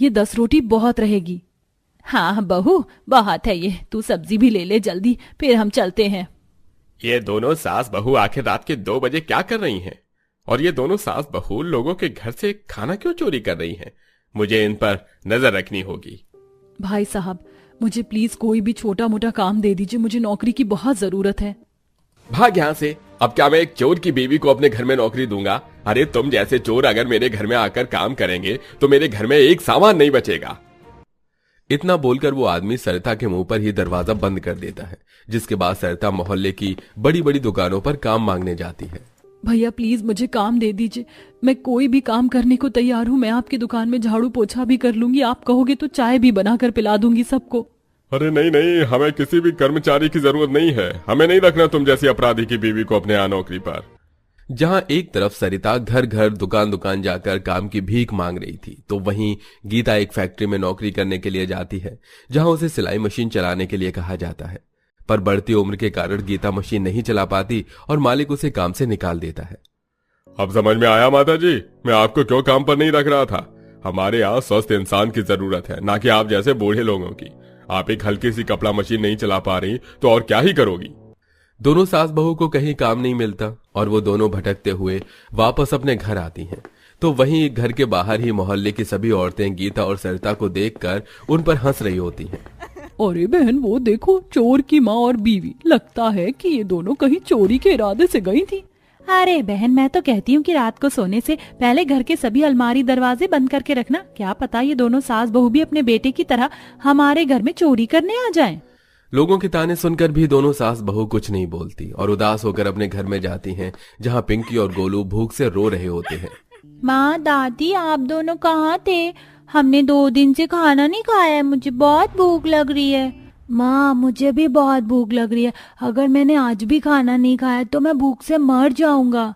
ये 10 रोटी बहुत रहेगी। हाँ बहू, बहुत है ये, तू सब्जी भी ले ले जल्दी, फिर हम चलते हैं। ये दोनों सास बहू आखिर रात के 2 बजे क्या कर रही हैं? और ये दोनों सास बहू लोगों के घर से खाना क्यों चोरी कर रही हैं? मुझे इन पर नजर रखनी होगी। भाई साहब, मुझे प्लीज कोई भी छोटा मोटा काम दे दीजिए, मुझे नौकरी की बहुत जरूरत है। भाग यहाँ से। अब क्या मैं एक चोर की बीवी को अपने घर में नौकरी दूंगा? अरे तुम जैसे चोर अगर मेरे घर में आकर काम करेंगे तो मेरे घर में एक सामान नहीं बचेगा। इतना बोलकर वो आदमी सरिता के मुंह पर ही दरवाजा बंद कर देता है, जिसके बाद सरिता मोहल्ले की बड़ी बड़ी दुकानों पर काम मांगने जाती है। भैया प्लीज मुझे काम दे दीजिए, मैं कोई भी काम करने को तैयार हूँ। मैं आपकी दुकान में झाड़ू पोछा भी कर लूंगी, आप कहोगे तो चाय भी बनाकर पिला दूंगी सबको। अरे नहीं नहीं, हमें किसी भी कर्मचारी की जरूरत नहीं है। हमें नहीं रखना तुम जैसी अपराधी की बीवी को अपने यहाँ नौकरी पर। जहां एक तरफ सरिता घर घर दुकान दुकान जाकर काम की भीख मांग रही थी, तो वहीं गीता एक फैक्ट्री में नौकरी करने के लिए जाती है, जहां उसे सिलाई मशीन चलाने के लिए कहा जाता है। पर बढ़ती उम्र के कारण गीता मशीन नहीं चला पाती और मालिक उसे काम से निकाल देता है। अब समझ में आया माता जी, मैं आपको क्यों काम पर नहीं रख रहा था। हमारे यहाँ स्वस्थ इंसान की जरूरत है, ना कि आप जैसे बूढ़े लोगों की। आप एक हल्की सी कपड़ा मशीन नहीं चला पा रही तो और क्या ही करोगी। दोनों सास बहू को कहीं काम नहीं मिलता और वो दोनों भटकते हुए वापस अपने घर आती हैं। तो वहीं घर के बाहर ही मोहल्ले की सभी औरतें गीता और सरिता को देखकर उन पर हंस रही होती हैं। अरे बहन, वो देखो, चोर की माँ और बीवी, लगता है कि ये दोनों कहीं चोरी के इरादे से गई थी। अरे बहन, मैं तो कहती हूँ कि रात को सोने से पहले घर के सभी अलमारी दरवाजे बंद करके रखना। क्या पता ये दोनों सास बहू भी अपने बेटे की तरह हमारे घर में चोरी करने आ जाएं। लोगों के ताने सुनकर भी दोनों सास बहू कुछ नहीं बोलती और उदास होकर अपने घर में जाती हैं, जहां पिंकी और गोलू भूख से रो रहे होते हैं। माँ, दादी, आप दोनों कहाँ थे? हमने 2 दिन से खाना नहीं खाया है, मुझे बहुत भूख लग रही है। माँ, मुझे भी बहुत भूख लग रही है। अगर मैंने आज भी खाना नहीं खाया तो मैं भूख से मर जाऊंगा।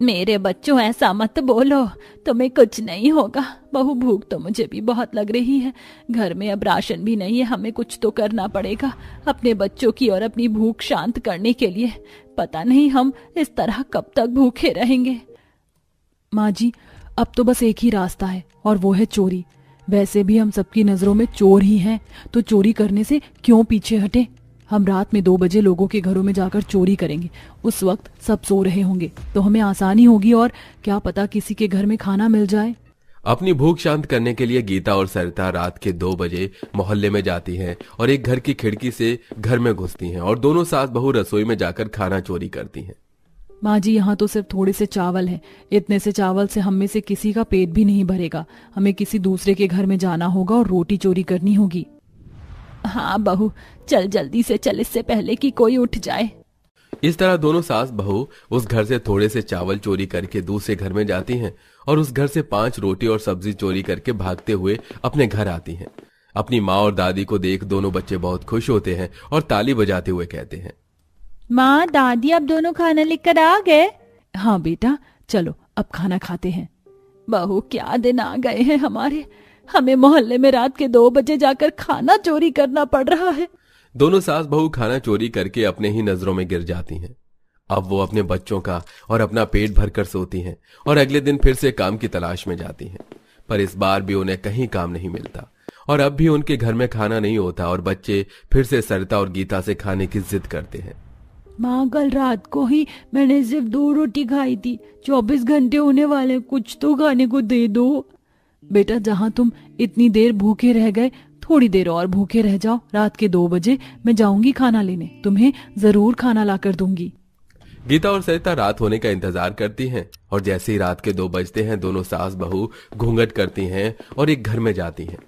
मेरे बच्चों, ऐसा मत बोलो, तुम्हें कुछ नहीं होगा। बहू, भूख तो मुझे भी बहुत लग रही है। घर में अब राशन भी नहीं है, हमें कुछ तो करना पड़ेगा अपने बच्चों की और अपनी भूख शांत करने के लिए। पता नहीं हम इस तरह कब तक भूखे रहेंगे। माँ जी, अब तो बस एक ही रास्ता है और वो है चोरी। वैसे भी हम सबकी नजरों में चोर ही हैं, तो चोरी करने से क्यों पीछे हटे। हम रात में 2 बजे लोगों के घरों में जाकर चोरी करेंगे। उस वक्त सब सो रहे होंगे तो हमें आसानी होगी और क्या पता किसी के घर में खाना मिल जाए। अपनी भूख शांत करने के लिए गीता और सरिता रात के 2 बजे मोहल्ले में जाती हैं और एक घर की खिड़की से घर में घुसती हैं और दोनों सास बहू रसोई में जाकर खाना चोरी करती हैं। माँ जी, यहाँ तो सिर्फ थोड़े से चावल है। इतने से चावल से हम में से किसी का पेट भी नहीं भरेगा। हमें किसी दूसरे के घर में जाना होगा और रोटी चोरी करनी होगी। हाँ बहू, चल जल्दी से चल, इससे पहले कि कोई उठ जाए। इस तरह दोनों सास बहू उस घर से थोड़े से चावल चोरी करके दूसरे घर में जाती हैं और उस घर से 5 रोटी और सब्जी चोरी करके भागते हुए अपने घर आती हैं। अपनी माँ और दादी को देख दोनों बच्चे बहुत खुश होते हैं और ताली बजाते हुए कहते हैं, माँ, दादी, आप दोनों खाना लेकर आ गए? हाँ बेटा, चलो अब खाना खाते हैं। बहू, क्या दिन आ गए हैं हमारे। हमें मोहल्ले में रात के 2 बजे जाकर खाना चोरी करना पड़ रहा है। दोनों सास बहू खाना चोरी करके अपने ही नजरों में गिर जाती हैं। अब वो अपने बच्चों का और अपना पेट भरकर सोती हैं और अगले दिन फिर से काम की तलाश में जाती हैं। पर इस बार भी उन्हें कहीं काम नहीं मिलता और अब भी उनके घर में खाना नहीं होता और बच्चे फिर से सरिता और गीता से खाने की जिद करते हैं। माँ, कल रात को ही मैंने सिर्फ 2 रोटी खाई थी। 24 घंटे होने वाले, कुछ तो खाने को दे दो। बेटा, जहाँ तुम इतनी देर भूखे रह गए, थोड़ी देर और भूखे रह जाओ। रात के 2 बजे मैं जाऊंगी खाना लेने, तुम्हें जरूर खाना लाकर दूंगी। गीता और सरिता रात होने का इंतजार करती हैं और जैसे ही रात के 2 बजते हैं, दोनों सास बहू घूंघट करती हैं और एक घर में जाती हैं।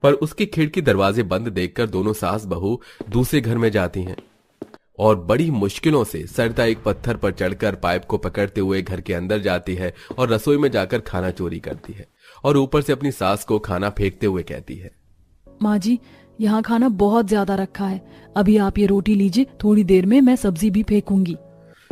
पर उसकी खिड़की दरवाजे बंद देखकर दोनों सास बहू दूसरे घर में जाती हैं और बड़ी मुश्किलों से सरिता एक पत्थर पर चढ़कर पाइप को पकड़ते हुए घर के अंदर जाती है और रसोई में जाकर खाना चोरी करती है और ऊपर से अपनी सास को खाना फेंकते हुए कहती है, माँ जी, यहाँ खाना बहुत ज्यादा रखा है। अभी आप ये रोटी लीजिए, थोड़ी देर में मैं सब्जी भी फेंकूंगी।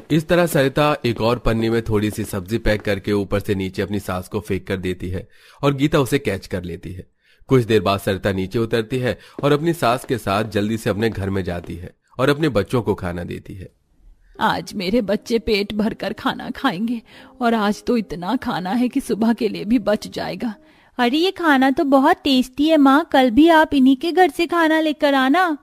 इस तरह सरिता एक और पन्नी में थोड़ी सी सब्जी पैक करके ऊपर से नीचे अपनी सास को फेंक कर देती है और गीता उसे कैच कर लेती है। कुछ देर बाद सरिता नीचे उतरती है और अपनी सास के साथ जल्दी से अपने घर में जाती है और अपने बच्चों को खाना देती है। आज मेरे बच्चे पेट भरकर खाना खाएंगे और आज तो इतना खाना है कि सुबह के लिए भी बच जाएगा। अरे ये खाना तो बहुत टेस्टी है माँ, कल भी आप इन्हीं के घर से खाना लेकर आना।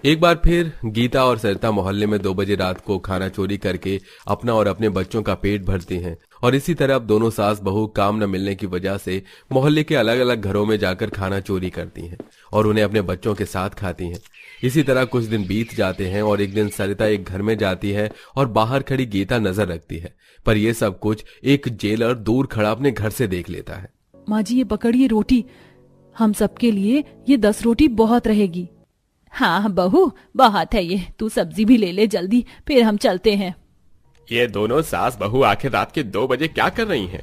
एक बार फिर गीता और सरिता मोहल्ले में 2 बजे रात को खाना चोरी करके अपना और अपने बच्चों का पेट भरती हैं और इसी तरह अब दोनों सास बहू काम न मिलने की वजह से मोहल्ले के अलग अलग घरों में जाकर खाना चोरी करती हैं और उन्हें अपने बच्चों के साथ खाती हैं। इसी तरह कुछ दिन बीत जाते हैं और एक दिन सरिता एक घर में जाती है और बाहर खड़ी गीता नजर रखती है, पर यह सब कुछ एक जेलर दूर खड़ा अपने घर से देख लेता है। माँ जी ये पकड़िए रोटी, हम सबके लिए ये 10 रोटी बहुत रहेगी। हाँ बहू बहुत है ये, तू सब्जी भी ले ले जल्दी, फिर हम चलते हैं। ये दोनों सास बहू आखिर रात के 2 बजे क्या कर रही हैं?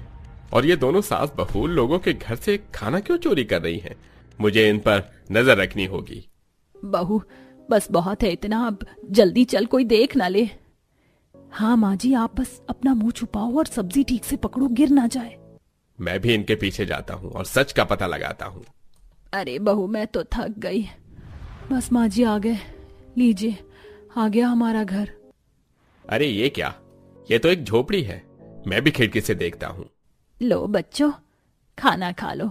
और ये दोनों सास बहू लोगों के घर से खाना क्यों चोरी कर रही हैं? मुझे इन पर नजर रखनी होगी। बहू बस बहुत है इतना, अब जल्दी चल कोई देख ना ले। हाँ माँ जी आप बस अपना मुंह छुपाओ और सब्जी ठीक से पकड़ो, गिर ना जाए। मैं भी इनके पीछे जाता हूँ और सच का पता लगाता हूँ। अरे बहू मैं तो थक गई। बस माँ जी आ गए, लीजिए आ गया हमारा घर। अरे ये क्या, ये तो एक झोपड़ी है, मैं भी खिड़की से देखता हूँ। लो बच्चों खाना खा लो।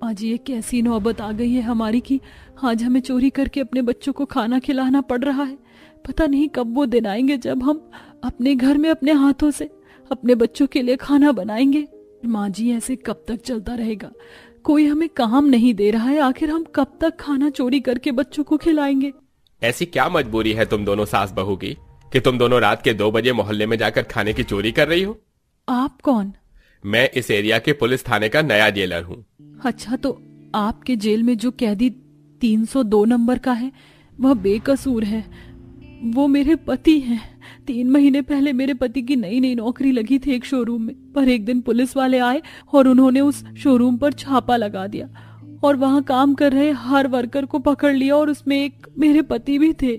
आज ये कैसी नौबत आ गई है हमारी कि आज हमें चोरी करके अपने बच्चों को खाना खिलाना पड़ रहा है। पता नहीं कब वो दिन आएंगे जब हम अपने घर में अपने हाथों से अपने बच्चों के लिए खाना बनाएंगे। माँ जी ऐसे कब तक चलता रहेगा? कोई हमें काम नहीं दे रहा है, आखिर हम कब तक खाना चोरी करके बच्चों को खिलाएंगे? ऐसी क्या मजबूरी है तुम दोनों सास बहू की कि तुम दोनों रात के 2 बजे मोहल्ले में जाकर खाने की चोरी कर रही हो? आप कौन? मैं इस एरिया के पुलिस थाने का नया जेलर हूँ। अच्छा तो आपके जेल में जो कैदी 302 नंबर का है वह बेकसूर है, वो मेरे पति हैं। 3 महीने पहले मेरे पति की नई नई नौकरी लगी थी एक शोरूम में, पर एक दिन पुलिस वाले आए और उन्होंने उस शोरूम पर छापा लगा दिया और वहां काम कर रहे हर वर्कर को पकड़ लिया और उसमें एक मेरे पति भी थे।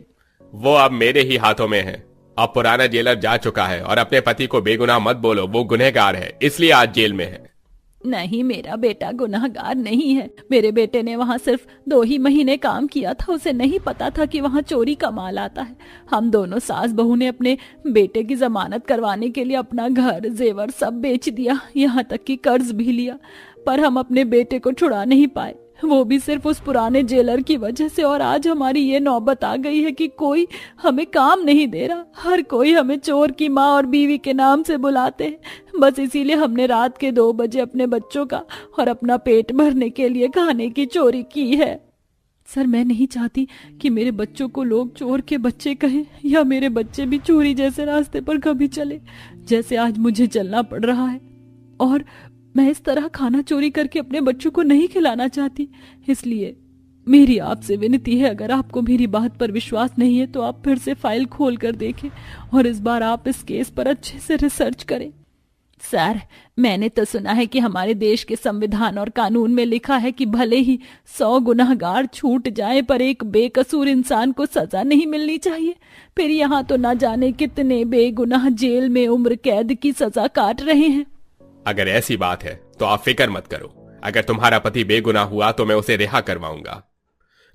वो अब मेरे ही हाथों में है। अब पुराना जेलर जा चुका है और अपने पति को बेगुनाह मत बोलो, वो गुनहगार है इसलिए आज जेल में है। नहीं मेरा बेटा गुनाहगार नहीं है, मेरे बेटे ने वहाँ सिर्फ 2 ही महीने काम किया था, उसे नहीं पता था कि वहाँ चोरी का माल आता है। हम दोनों सास बहू ने अपने बेटे की जमानत करवाने के लिए अपना घर जेवर सब बेच दिया, यहाँ तक कि कर्ज भी लिया, पर हम अपने बेटे को छुड़ा नहीं पाए, वो भी सिर्फ उस पुराने जेलर की वजह से। और आज हमारी ये नौबत आ गई है कि कोई हमें काम नहीं दे रहा, हर कोई हमें चोर की माँ और बीवी के नाम से बुलाते हैं। बस इसीलिए हमने रात के 2 बजे अपने बच्चों का और अपना पेट भरने के लिए खाने की चोरी की है। सर मैं नहीं चाहती कि मेरे बच्चों को लोग चोर के बच्चे कहें या मेरे बच्चे भी चोरी जैसे रास्ते पर कभी चले जैसे आज मुझे चलना पड़ रहा है। और मैं इस तरह खाना चोरी करके अपने बच्चों को नहीं खिलाना चाहती, इसलिए मेरी आपसे विनती है, अगर आपको मेरी बात पर विश्वास नहीं है तो आप फिर से फाइल खोल कर देखें और इस बार आप इस केस पर अच्छे से रिसर्च करें। सर मैंने तो सुना है कि हमारे देश के संविधान और कानून में लिखा है कि भले ही 100 गुनाहगार छूट जाए पर एक बेकसूर इंसान को सजा नहीं मिलनी चाहिए। फिर यहाँ तो ना जाने कितने बेगुनाह जेल में उम्र कैद की सजा काट रहे हैं। अगर ऐसी बात है तो आप फिक्र मत करो, अगर तुम्हारा पति बेगुनाह हुआ तो मैं उसे रिहा करवाऊंगा।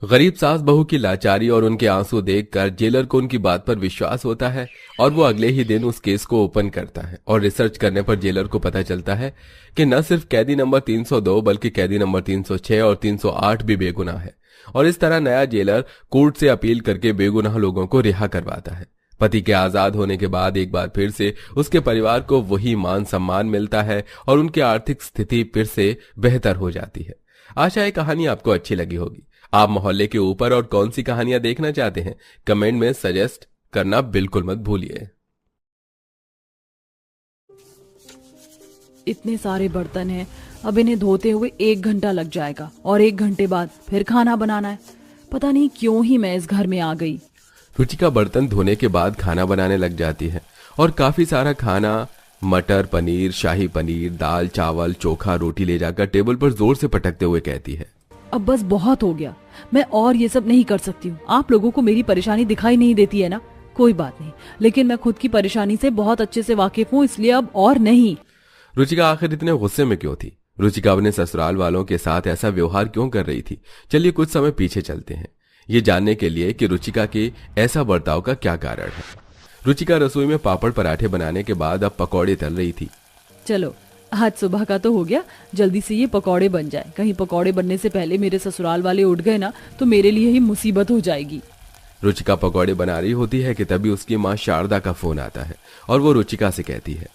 गरीब सास बहू की लाचारी और उनके आंसू देखकर जेलर को उनकी बात पर विश्वास होता है और वो अगले ही दिन उस केस को ओपन करता है और रिसर्च करने पर जेलर को पता चलता है कि न सिर्फ कैदी नंबर 302 बल्कि कैदी नंबर 306 और 308 भी बेगुनाह है। और इस तरह नया जेलर कोर्ट से अपील करके बेगुनाह लोगों को रिहा करवाता है। पति के आजाद होने के बाद एक बार फिर से उसके परिवार को वही मान सम्मान मिलता है और उनकी आर्थिक स्थिति फिर से बेहतर हो जाती है। आशा है कहानी आपको अच्छी लगी होगी। आप मोहल्ले के ऊपर और कौन सी कहानियां देखना चाहते हैं कमेंट में सजेस्ट करना बिल्कुल मत भूलिए। इतने सारे बर्तन हैं, अब इन्हें धोते हुए 1 घंटा लग जाएगा और 1 घंटे बाद फिर खाना बनाना है। पता नहीं क्यों ही मैं इस घर में आ गई। रुचिका बर्तन धोने के बाद खाना बनाने लग जाती है और काफी सारा खाना मटर पनीर, शाही पनीर, दाल, चावल, चोखा, रोटी ले जाकर टेबल पर जोर से पटकते हुए कहती है, अब बस बहुत हो गया, मैं और ये सब नहीं कर सकती हूँ। आप लोगों को मेरी परेशानी दिखाई नहीं देती है ना? कोई बात नहीं, लेकिन मैं खुद की परेशानी से बहुत अच्छे से वाकिफ हूँ, इसलिए अब और नहीं। रुचिका आखिर इतने गुस्से में क्यों थी? रुचिका अपने ससुराल वालों के साथ ऐसा व्यवहार क्यों कर रही थी? चलिए कुछ समय पीछे चलते हैं, ये जानने के लिए कि रुचिका के ऐसा बर्ताव का क्या कारण है। रुचिका रसोई में पापड़ पराठे बनाने के बाद अब पकौड़े तल रही थी। चलो आज सुबह का तो हो गया, जल्दी से ये पकौड़े बन जाए। कहीं पकौड़े बनने से पहले मेरे ससुराल वाले उठ गए ना तो मेरे लिए ही मुसीबत हो जाएगी। रुचिका पकौड़े बना रही होती है कि तभी उसकी माँ शारदा का फोन आता है और वो रुचिका से कहती है,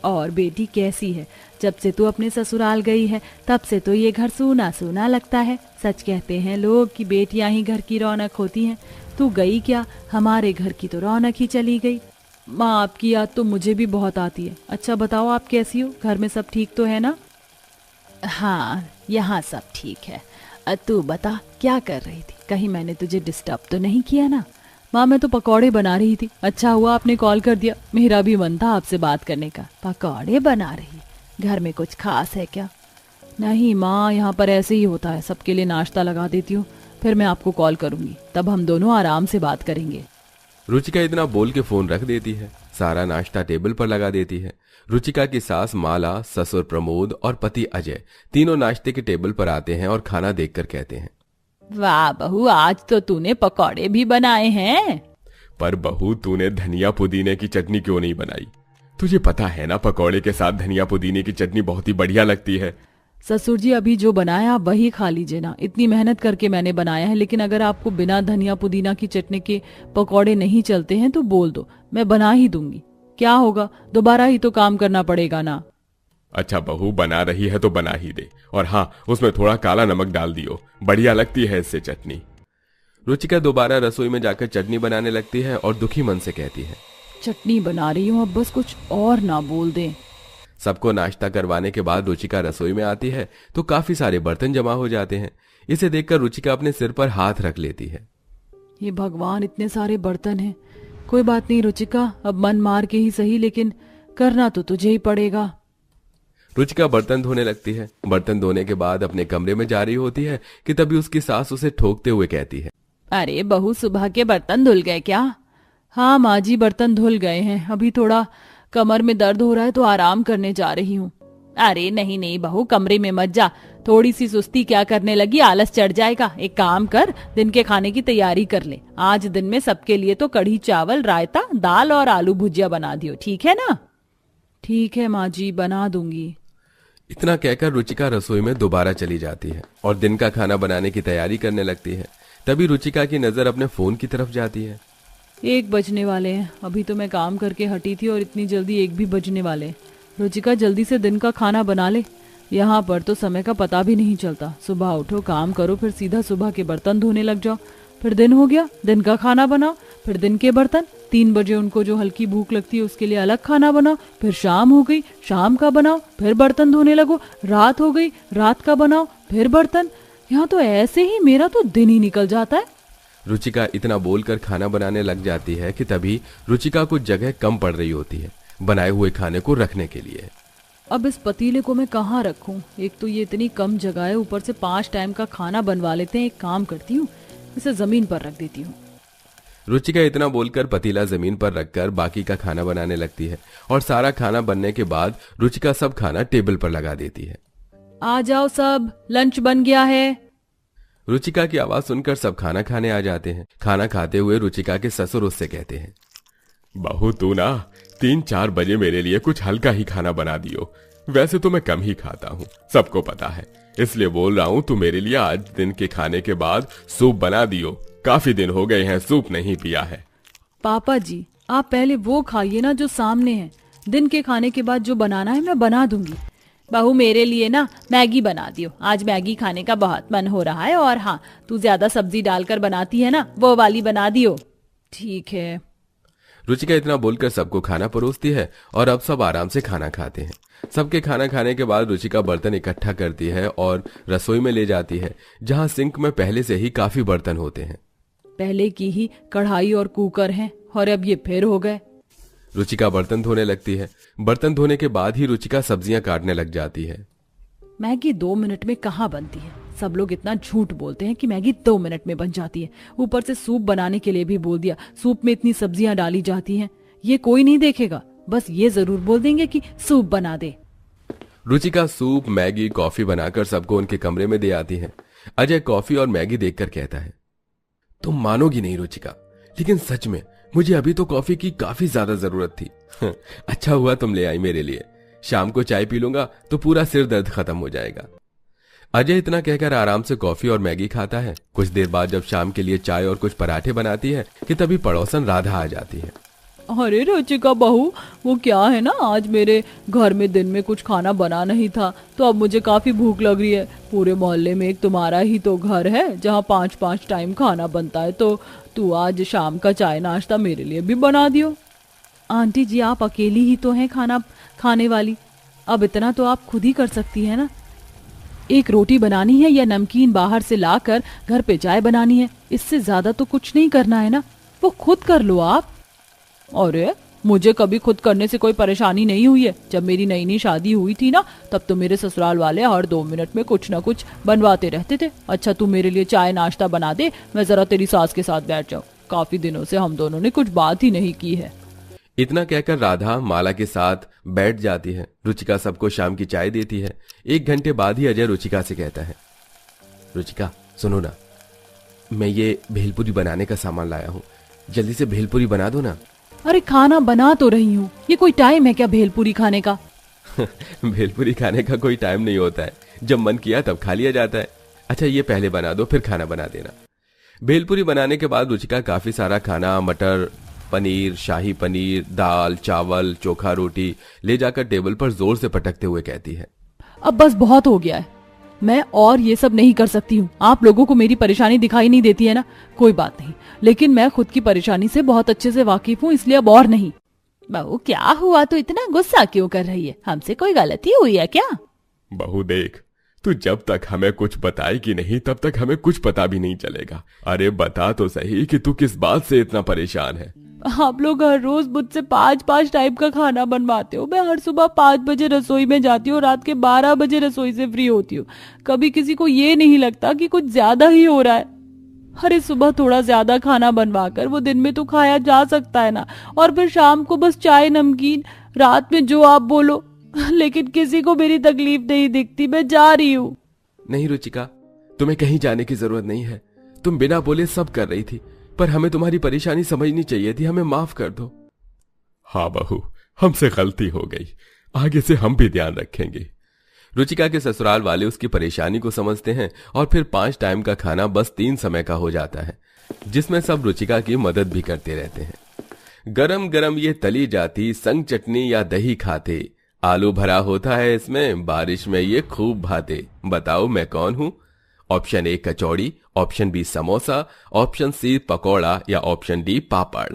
और बेटी कैसी है? जब से तू अपने ससुराल गई है तब से तो ये घर सूना सूना लगता है। सच कहते हैं लोग कि बेटियां ही घर की रौनक होती हैं। तू गई क्या, हमारे घर की तो रौनक ही चली गई। माँ, आपकी याद तो मुझे भी बहुत आती है। अच्छा बताओ, आप कैसी हो? घर में सब ठीक तो है ना? हाँ, यहाँ सब ठीक है। तू बता, क्या कर रही थी? कहीं मैंने तुझे डिस्टर्ब तो नहीं किया ना? माँ, मैं तो पकौड़े बना रही थी। अच्छा हुआ आपने कॉल कर दिया, मेरा भी मन था आपसे बात करने का। पकौड़े बना रही? घर में कुछ खास है क्या? नहीं माँ, यहाँ पर ऐसे ही होता है, सबके लिए नाश्ता लगा देती हूँ, फिर मैं आपको कॉल करूंगी, तब हम दोनों आराम से बात करेंगे। रुचिका इतना बोल के फोन रख देती है। सारा नाश्ता टेबल पर लगा देती है। रुचिका की सास माला, ससुर प्रमोद और पति अजय तीनों नाश्ते के टेबल पर आते हैं और खाना देखकर कहते हैं, वाह बहू, आज तो तूने पकौड़े भी बनाए हैं। पर बहू, तूने धनिया पुदीने की चटनी क्यों नहीं बनाई? तुझे पता है ना, पकौड़े के साथ धनिया पुदीने की चटनी बहुत ही बढ़िया लगती है। ससुर जी, अभी जो बनाया आप वही खा लीजिए ना। इतनी मेहनत करके मैंने बनाया है, लेकिन अगर आपको बिना धनिया पुदीना की चटनी के पकौड़े नहीं चलते हैं तो बोल दो, मैं बना ही दूंगी। क्या होगा, दोबारा ही तो काम करना पड़ेगा ना। अच्छा बहू, बना रही है तो बना ही दे, और हाँ, उसमें थोड़ा काला नमक डाल दियो, बढ़िया लगती है इससे चटनी। रुचिका दोबारा रसोई में जाकर चटनी बनाने लगती है और दुखी मन से कहती है, चटनी बना रही हूँ, अब बस कुछ और ना बोल दें। सबको नाश्ता करवाने के बाद रुचिका रसोई में आती है तो काफी सारे बर्तन जमा हो जाते हैं। इसे देखकर रुचिका अपने सिर पर हाथ रख लेती है। ये भगवान, इतने सारे बर्तन हैं। कोई बात नहीं रुचिका, अब मन मार के ही सही, लेकिन करना तो तुझे ही पड़ेगा। रुचिका बर्तन धोने लगती है। बर्तन धोने के बाद अपने कमरे में जा रही होती है कि तभी उसकी सास उसे ठोकते हुए कहती है, अरे बहू, सुबह के बर्तन धुल गए क्या? हाँ माँ जी, बर्तन धुल गए हैं। अभी थोड़ा कमर में दर्द हो रहा है तो आराम करने जा रही हूँ। अरे नहीं नहीं बहू, कमरे में मत जा, थोड़ी सी सुस्ती क्या करने लगी, आलस चढ़ जाएगा। एक काम कर, दिन के खाने की तैयारी कर ले। आज दिन में सबके लिए तो कढ़ी चावल, रायता, दाल और आलू भुजिया बना दियो, ठीक है ना? ठीक है माँ जी, बना दूंगी। इतना कहकर रुचिका रसोई में दोबारा चली जाती है और दिन का खाना बनाने की तैयारी करने लगती है। तभी रुचिका की नजर अपने फोन की तरफ जाती है। 1 बजने वाले हैं। अभी तो मैं काम करके हटी थी और इतनी जल्दी 1 भी बजने वाले। रुचिका, जल्दी से दिन का खाना बना ले। यहाँ पर तो समय का पता भी नहीं चलता। सुबह उठो, काम करो, फिर सीधा सुबह के बर्तन धोने लग जाओ। फिर दिन हो गया, दिन का खाना बनाओ, फिर दिन के बर्तन। 3 बजे उनको जो हल्की भूख लगती है उसके लिए अलग खाना बनाओ। फिर शाम हो गई, शाम का बनाओ, फिर बर्तन धोने लगो। रात हो गई, रात का बनाओ, फिर बर्तन। यहाँ तो ऐसे ही मेरा तो दिन ही निकल जाता है। रुचिका इतना बोलकर खाना बनाने लग जाती है कि तभी रुचिका को जगह कम पड़ रही होती है बनाए हुए खाने को रखने के लिए। अब इस पतीले को मैं कहाँ रखूं? एक तो ये इतनी कम जगह है, ऊपर से 5 टाइम का खाना बनवा लेते हैं। एक काम करती हूँ, इसे जमीन पर रख देती हूँ। रुचिका इतना बोलकर पतीला जमीन पर रखकर बाकी का खाना बनाने लगती है और सारा खाना बनने के बाद रुचिका सब खाना टेबल पर लगा देती है। आ जाओ सब, लंच बन गया है। रुचिका की आवाज सुनकर सब खाना खाने आ जाते हैं। खाना खाते हुए रुचिका के ससुर उससे कहते हैं, बहू तू ना 3-4 बजे मेरे लिए कुछ हल्का ही खाना बना दियो। वैसे तो मैं कम ही खाता हूँ, सबको पता है, इसलिए बोल रहा हूँ तू मेरे लिए आज दिन के खाने के बाद सूप बना दियो। काफी दिन हो गए हैं सूप नहीं पिया है। पापा जी, आप पहले वो खाइए ना जो सामने है। दिन के खाने के बाद जो बनाना है मैं बना दूंगी। बहू, मेरे लिए ना मैगी बना दियो। आज मैगी खाने का बहुत मन हो रहा है। और हाँ, तू ज्यादा सब्जी डालकर बनाती है ना, वो वाली बना दियो। ठीक है। रुचिका इतना बोलकर सबको खाना परोसती है और अब सब आराम से खाना खाते हैं। सबके खाना खाने के बाद रुचिका बर्तन इकट्ठा करती है और रसोई में ले जाती है, जहां सिंक में पहले से ही काफी बर्तन होते हैं। पहले की ही कढ़ाई और कुकर हैं और अब ये फिर हो गए। रुचिका बर्तन धोने लगती है। बर्तन धोने के बाद ही रुचिका सब्जियां काटने लग जाती है। मैगी 2 मिनट में कहाँ बनती है? सब लोग इतना झूठ बोलते हैं कि मैगी 2 मिनट में बन जाती है। ऊपर से सूप बनाने के लिए भी बोल दिया, सूप में इतनी सब्जियां डाली जाती हैं। ये कोई नहीं देखेगा, बस ये जरूर बोल देंगे कि सूप बना दे। रुचिका सूप, मैगी, कॉफी बनाकर सबको उनके कमरे में दे आती है। अजय कॉफी और मैगी देखकर कहता है, तुम मानोगी नहीं रुचिका, लेकिन सच में मुझे अभी तो कॉफी की काफी ज्यादा जरूरत थी। अच्छा हुआ तुम ले आई मेरे लिए। शाम को चाय पी लूंगा तो पूरा सिर दर्द खत्म हो जाएगा। अजय इतना कहकर आराम से कॉफी और मैगी खाता है। कुछ देर बाद जब शाम के लिए चाय और कुछ पराठे बनाती है कि तभी पड़ोसन राधा आ जाती है। अरे रुचिका बहू, वो क्या है ना, आज मेरे घर में दिन में कुछ खाना बना नहीं था तो अब मुझे काफी भूख लग रही है। पूरे मोहल्ले में एक तुम्हारा ही तो घर है जहाँ 5-5 टाइम खाना बनता है, तो तू आज शाम का चाय नाश्ता मेरे लिए भी बना दियो। आंटी जी, आप अकेली ही तो हैं खाना खाने वाली, अब इतना तो आप खुद ही कर सकती है ना। एक रोटी बनानी है या नमकीन बाहर से लाकर घर पे चाय बनानी है, इससे ज्यादा तो कुछ नहीं करना है ना, वो खुद कर लो आप। अरे मुझे कभी खुद करने से कोई परेशानी नहीं हुई है। जब मेरी नई नई शादी हुई थी ना, तब तो मेरे ससुराल वाले हर 2 मिनट में कुछ ना कुछ बनवाते रहते थे। अच्छा तू मेरे लिए चाय नाश्ता बना दे, मैं जरा तेरी सास के साथ बैठ जाऊं, काफी दिनों से हम दोनों ने कुछ बात ही नहीं की है। इतना कहकर राधा माला के साथ बैठ जाती है। रुचिका सबको शाम की चाय देती है। 1 घंटे बाद ही अजय रुचिका से कहता है, रुचिका सुनो ना, मैं ये भेलपुरी बनाने का सामान लाया हूँ, जल्दी से भेलपुरी बना दो ना। अरे खाना बना तो रही हूँ, ये कोई टाइम है क्या भेलपुरी खाने का? भेलपुरी खाने का कोई टाइम नहीं होता है, जब मन किया तब खा लिया जाता है। अच्छा ये पहले बना दो फिर खाना बना देना। भेलपुरी बनाने के बाद रुचिका काफी सारा खाना, मटर पनीर, शाही पनीर, दाल चावल, चोखा रोटी ले जाकर टेबल पर जोर से पटकते हुए कहती है, अब बस बहुत हो गया है, मैं और ये सब नहीं कर सकती हूँ। आप लोगों को मेरी परेशानी दिखाई नहीं देती है ना, कोई बात नहीं, लेकिन मैं खुद की परेशानी से बहुत अच्छे से वाकिफ हूँ, इसलिए अब और नहीं। बहू क्या हुआ, तो इतना गुस्सा क्यों कर रही है, हमसे कोई गलती हुई है क्या? बहू देख, तू जब तक हमें कुछ बताएगी नहीं तब तक हमें कुछ पता भी नहीं चलेगा। अरे बता तो सही कि तू किस बात से इतना परेशान है। आप लोग हर रोज मुझसे 5-5 टाइप का खाना बनवाते हो। मैं हर सुबह 5 बजे रसोई में जाती हूँ, रात के 12 बजे रसोई से फ्री होती हूँ। कभी किसी को ये नहीं लगता कि कुछ ज्यादा ही हो रहा है। अरे सुबह थोड़ा ज्यादा खाना बनवा कर वो दिन में तो खाया जा सकता है ना, और फिर शाम को बस चाय नमकीन, रात में जो आप बोलो। लेकिन किसी को मेरी तकलीफ नहीं दिखती, मैं जा रही हूँ। नहीं रुचिका, तुम्हें कहीं जाने की जरूरत नहीं है। तुम बिना बोले सब कर रही थी, पर हमें तुम्हारी परेशानी समझनी चाहिए थी, हमें माफ कर दो। हाँ बहू, हमसे गलती हो गई, आगे से हम भी ध्यान रखेंगे। रुचिका के ससुराल वाले उसकी परेशानी को समझते हैं और फिर 5 टाइम का खाना बस 3 समय का हो जाता है, जिसमें सब रुचिका की मदद भी करते रहते हैं। गरम गरम ये तली जाती, संग चटनी या दही खाते, आलू भरा होता है इसमें, बारिश में ये खूब भाते। बताओ मैं कौन हूं? Option A kachori, option B samosa, option C pakora या ऑप्शन डी पापड़।